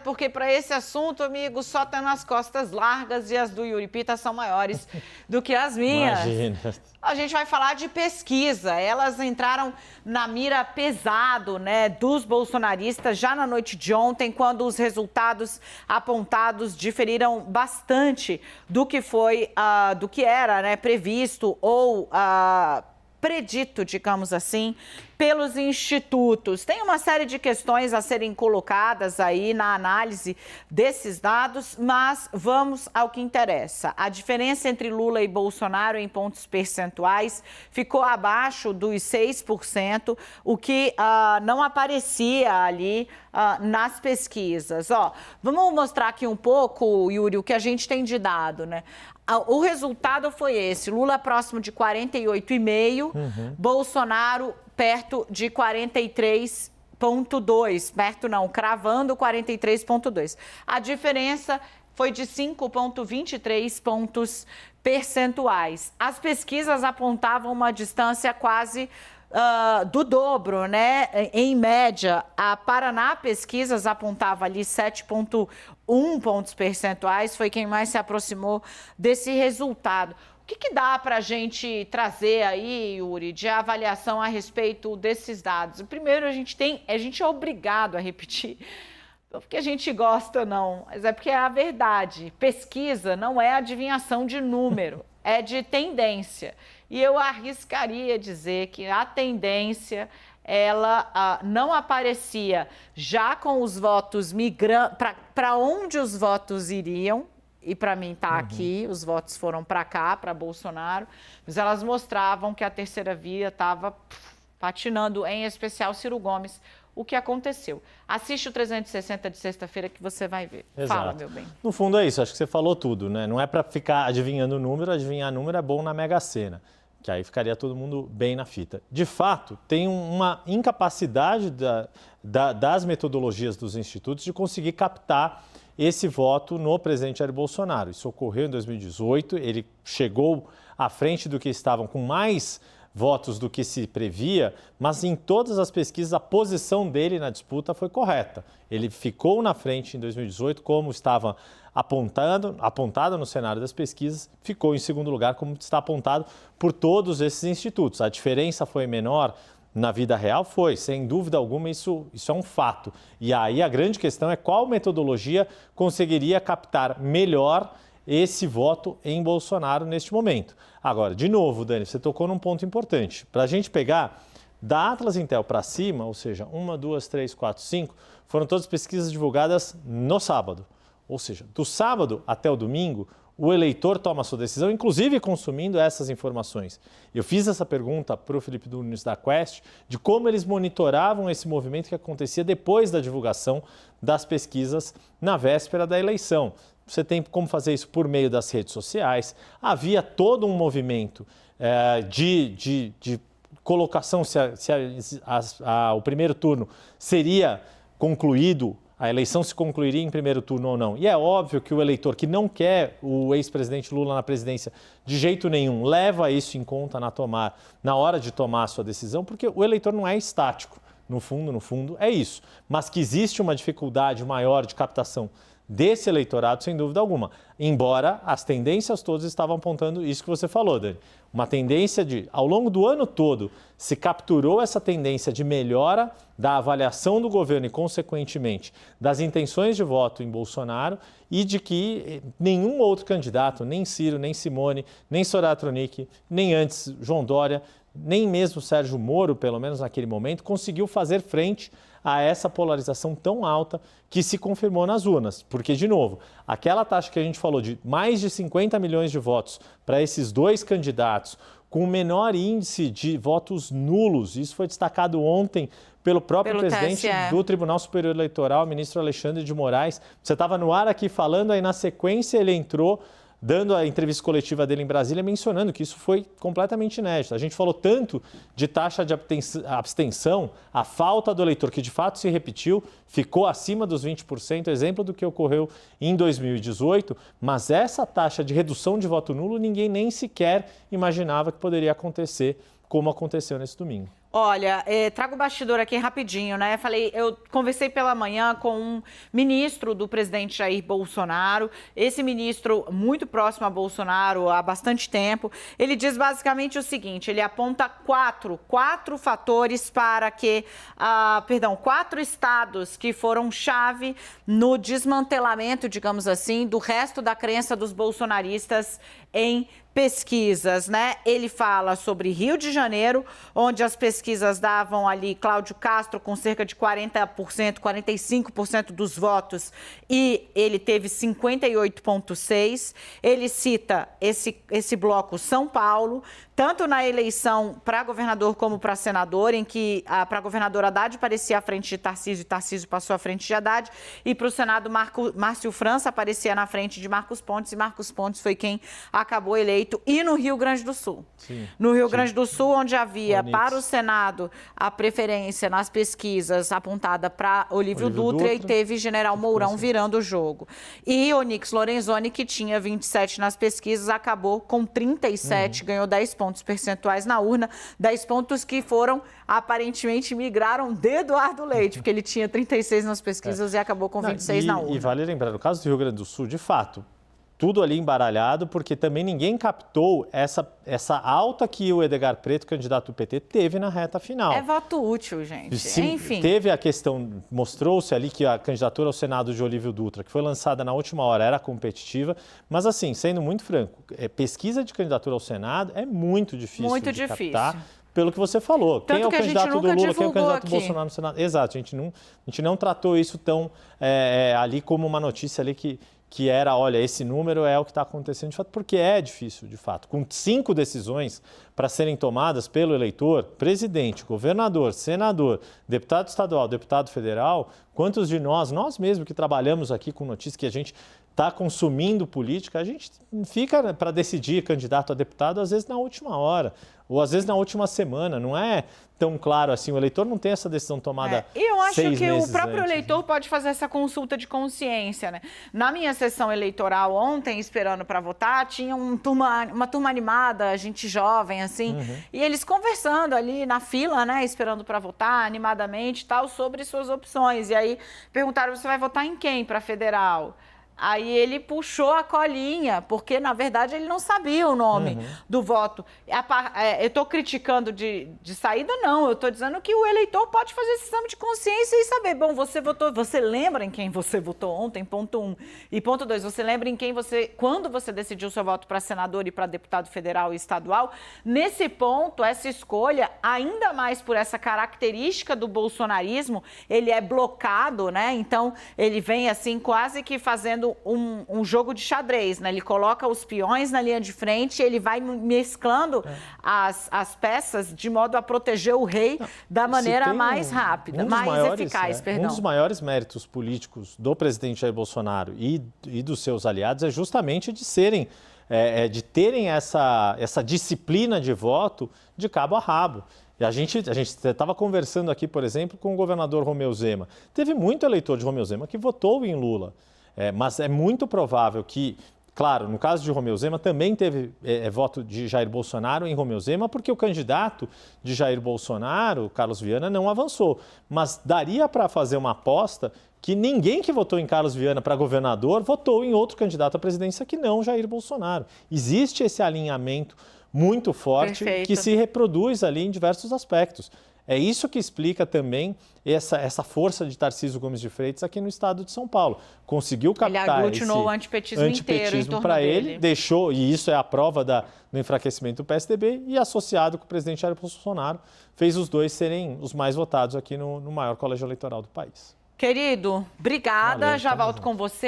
Porque para esse assunto, amigo, só tá nas costas largas e as do Yuri Pita são maiores do que as minhas. Imagina. A gente vai falar de pesquisa. Elas entraram na mira pesado, né, dos bolsonaristas já na noite de ontem, quando os resultados apontados diferiram bastante do que foi, do que era, né, previsto ou predito, digamos assim, pelos institutos. Tem uma série de questões a serem colocadas aí na análise desses dados, mas vamos ao que interessa. A diferença entre Lula e Bolsonaro em pontos percentuais ficou abaixo dos 6%, o que não aparecia ali nas pesquisas. Ó, vamos mostrar aqui um pouco, Yuri, o que a gente tem de dado, né? O resultado foi esse: Lula próximo de 48,5%, Bolsonaro perto de 43,2%. Perto não, cravando 43,2%. A diferença foi de 5,23 pontos percentuais. As pesquisas apontavam uma distância quase do dobro, né? Em média, a Paraná Pesquisas apontava ali 7,1 pontos percentuais, foi quem mais se aproximou desse resultado. O que dá para a gente trazer aí, Yuri, de avaliação a respeito desses dados? Primeiro, a gente é obrigado a repetir, não porque a gente gosta não, mas é porque é a verdade. Pesquisa não é adivinhação de número, é de tendência. E eu arriscaria dizer que a tendência, ela não aparecia já com os votos migrando, para onde os votos iriam, e para mim está aqui, os votos foram para cá, para Bolsonaro, mas elas mostravam que a terceira via estava patinando, em especial Ciro Gomes. O que aconteceu? Assiste o 360 de sexta-feira que você vai ver. Exato. Fala, meu bem. No fundo é isso, acho que você falou tudo, né? Não é para ficar adivinhando o número, adivinhar número é bom na Mega Sena, que aí ficaria todo mundo bem na fita. De fato, tem uma incapacidade das metodologias dos institutos de conseguir captar esse voto no presidente Jair Bolsonaro. Isso ocorreu em 2018, ele chegou à frente do que estavam com mais votos do que se previa, mas em todas as pesquisas a posição dele na disputa foi correta. Ele ficou na frente em 2018, como estava apontado no cenário das pesquisas, ficou em segundo lugar, como está apontado por todos esses institutos. A diferença foi menor na vida real? Foi, sem dúvida alguma, isso é um fato. E aí a grande questão é qual metodologia conseguiria captar melhor esse voto em Bolsonaro neste momento. Agora, de novo, Dani, você tocou num ponto importante. Para a gente pegar da Atlas Intel para cima, ou seja, 1, 2, 3, 4, 5, foram todas pesquisas divulgadas no sábado. Ou seja, do sábado até o domingo, o eleitor toma a sua decisão, inclusive consumindo essas informações. Eu fiz essa pergunta para o Felipe Nunes da Quest, de como eles monitoravam esse movimento que acontecia depois da divulgação das pesquisas na véspera da eleição. Você tem como fazer isso por meio das redes sociais. Havia todo um movimento de colocação, se o primeiro turno seria concluído, a eleição se concluiria em primeiro turno ou não. E é óbvio que o eleitor que não quer o ex-presidente Lula na presidência de jeito nenhum leva isso em conta na hora de tomar a sua decisão, porque o eleitor não é estático. No fundo, é isso. Mas que existe uma dificuldade maior de captação desse eleitorado, sem dúvida alguma. Embora as tendências todas estavam apontando isso que você falou, Dani. Uma tendência ao longo do ano todo, se capturou essa tendência de melhora da avaliação do governo e, consequentemente, das intenções de voto em Bolsonaro e de que nenhum outro candidato, nem Ciro, nem Simone, nem Soraya Tronic, nem antes João Dória, nem mesmo Sérgio Moro, pelo menos naquele momento, conseguiu fazer frente a essa polarização tão alta que se confirmou nas urnas. Porque, de novo, aquela taxa que a gente falou de mais de 50 milhões de votos para esses dois candidatos, com o menor índice de votos nulos, isso foi destacado ontem pelo próprio presidente do Tribunal Superior Eleitoral, ministro Alexandre de Moraes. Você estava no ar aqui falando, aí na sequência ele entrou dando a entrevista coletiva dele em Brasília, mencionando que isso foi completamente inédito. A gente falou tanto de taxa de abstenção, a falta do eleitor, que de fato se repetiu, ficou acima dos 20%, exemplo do que ocorreu em 2018, mas essa taxa de redução de voto nulo ninguém nem sequer imaginava que poderia acontecer, como aconteceu nesse domingo. Olha, trago o bastidor aqui rapidinho, né? Eu conversei pela manhã com um ministro do presidente Jair Bolsonaro, esse ministro muito próximo a Bolsonaro há bastante tempo. Ele diz basicamente o seguinte, ele aponta quatro fatores para que, quatro estados que foram chave no desmantelamento, digamos assim, do resto da crença dos bolsonaristas em pesquisas, né? Ele fala sobre Rio de Janeiro, onde as pesquisas davam ali Cláudio Castro com cerca de 40%, 45% dos votos e ele teve 58,6%. Ele cita esse bloco São Paulo, tanto na eleição para governador como para senador, em que para governador Haddad parecia à frente de Tarcísio e Tarcísio passou à frente de Haddad, e para o Senado Márcio França aparecia na frente de Marcos Pontes, e Marcos Pontes foi quem acabou eleito, e no Rio Grande do Sul. Sim, no Rio Grande do Sul, onde havia para o Senado a preferência nas pesquisas apontada para Olívio Dutra, e teve General Mourão virando o jogo. E Onyx Lorenzoni, que tinha 27 nas pesquisas, acabou com 37, ganhou 10 pontos percentuais na urna, 10 pontos que aparentemente migraram de Eduardo Leite, porque ele tinha 36 nas pesquisas e acabou com 26 na urna. E vale lembrar, no caso do Rio Grande do Sul, de fato, tudo ali embaralhado, porque também ninguém captou essa alta que o Edgar Preto, candidato do PT, teve na reta final. É voto útil, gente. Sim, enfim. Teve a questão, mostrou-se ali que a candidatura ao Senado de Olívio Dutra, que foi lançada na última hora, era competitiva, mas assim, sendo muito franco, pesquisa de candidatura ao Senado é muito difícil de captar. Pelo que você falou. Tanto quem é o candidato do Lula, quem é o candidato do Bolsonaro no Senado? Exato, a gente não tratou isso tão ali como uma notícia ali que era, olha, esse número é o que está acontecendo de fato, porque é difícil, de fato. Com 5 decisões para serem tomadas pelo eleitor, presidente, governador, senador, deputado estadual, deputado federal, quantos de nós mesmos que trabalhamos aqui com notícias que a gente está consumindo política, a gente fica para decidir candidato a deputado, às vezes na última hora, ou às vezes na última semana, não é tão claro assim, o eleitor não tem essa decisão tomada 6 meses E eu acho que o próprio antes, eleitor pode fazer essa consulta de consciência, né? Na minha sessão eleitoral ontem, esperando para votar, tinha uma turma animada, gente jovem, assim, e eles conversando ali na fila, né, esperando para votar, animadamente, tal, sobre suas opções. E aí perguntaram, você vai votar em quem para federal? Aí ele puxou a colinha, porque, na verdade, ele não sabia o nome do voto. Eu estou criticando de saída, não. Eu estou dizendo que o eleitor pode fazer esse exame de consciência e saber. Bom, você lembra em quem você votou ontem, ponto 1. E ponto 2, você lembra em quem quando você decidiu seu voto para senador e para deputado federal e estadual? Nesse ponto, essa escolha, ainda mais por essa característica do bolsonarismo, ele é blocado, né? Então, ele vem, assim, quase que fazendo um jogo de xadrez, né? Ele coloca os peões na linha de frente e ele vai mesclando as peças de modo a proteger o rei da maneira mais rápida, mais eficaz, Um dos maiores méritos políticos do presidente Jair Bolsonaro e dos seus aliados é justamente de terem essa disciplina de voto de cabo a rabo. E a gente estava conversando aqui, por exemplo, com o governador Romeu Zema. Teve muito eleitor de Romeu Zema que votou em Lula. Mas é muito provável que, claro, no caso de Romeu Zema, também teve voto de Jair Bolsonaro em Romeu Zema, porque o candidato de Jair Bolsonaro, Carlos Viana, não avançou. Mas daria para fazer uma aposta que ninguém que votou em Carlos Viana para governador votou em outro candidato à presidência que não Jair Bolsonaro. Existe esse alinhamento muito forte que se reproduz ali em diversos aspectos. É isso que explica também essa força de Tarcísio Gomes de Freitas aqui no estado de São Paulo. Conseguiu captar ele aglutinou o antipetismo para ele, deixou, e isso é a prova do enfraquecimento do PSDB, e associado com o presidente Jair Bolsonaro, fez os dois serem os mais votados aqui no maior colégio eleitoral do país. Querido, obrigada. Já volto com você.